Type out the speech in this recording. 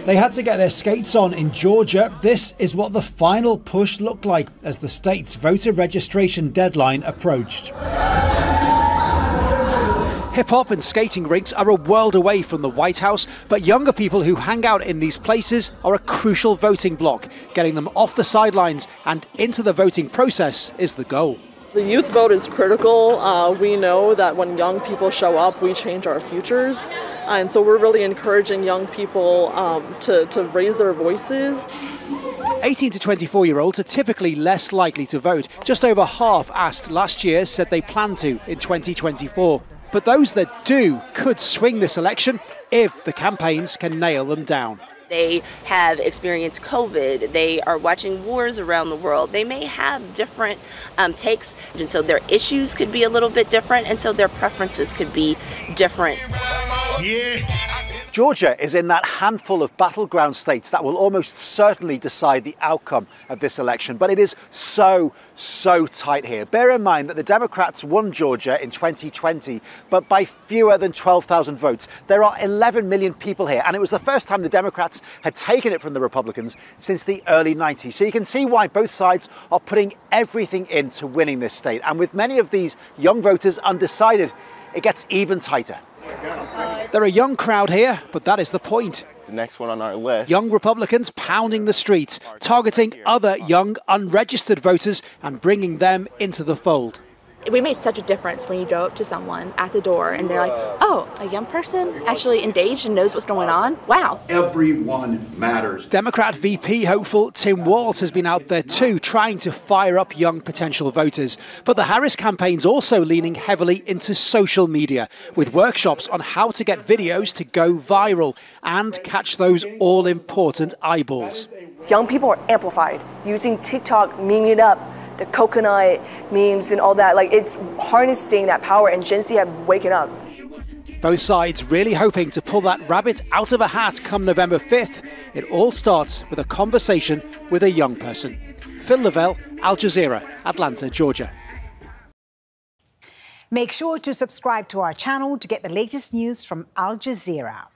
They had to get their skates on in Georgia. This is what the final push looked like as the state's voter registration deadline approached. Hip-hop and skating rinks are a world away from the White House, but younger people who hang out in these places are a crucial voting bloc. Getting them off the sidelines and into the voting process is the goal. The youth vote is critical. We know that when young people show up, we change our futures. And so we're really encouraging young people to raise their voices. 18 to 24-year-olds are typically less likely to vote. Just over half asked last year said they plan to in 2024. But those that do could swing this election if the campaigns can nail them down. They have experienced COVID. They are watching wars around the world. They may have different takes, and so their issues could be a little bit different, and so their preferences could be different. Georgia is in that handful of battleground states that will almost certainly decide the outcome of this election. But it is so tight here. Bear in mind that the Democrats won Georgia in 2020, but by fewer than 12,000 votes. There are 11 million people here, and it was the first time the Democrats had taken it from the Republicans since the early 90s. So you can see why both sides are putting everything into winning this state. And with many of these young voters undecided, it gets even tighter. They're a young crowd here, but that is the point. The next one on our list. Young Republicans pounding the streets, targeting other young unregistered voters and bringing them into the fold. We made such a difference when you go up to someone at the door and they're like, oh, a young person actually engaged and knows what's going on? Wow. Everyone matters. Democrat VP hopeful Tim Walz has been out there too, trying to fire up young potential voters. But the Harris campaign's also leaning heavily into social media, with workshops on how to get videos to go viral and catch those all-important eyeballs. Young people are amplified, using TikTok, memeing it up, the coconut memes and all that. Like, it's harnessing that power, and Gen Z have waken up. Both sides really hoping to pull that rabbit out of a hat come November 5th. It all starts with a conversation with a young person. Phil Lavelle, Al Jazeera, Atlanta, Georgia. Make sure to subscribe to our channel to get the latest news from Al Jazeera.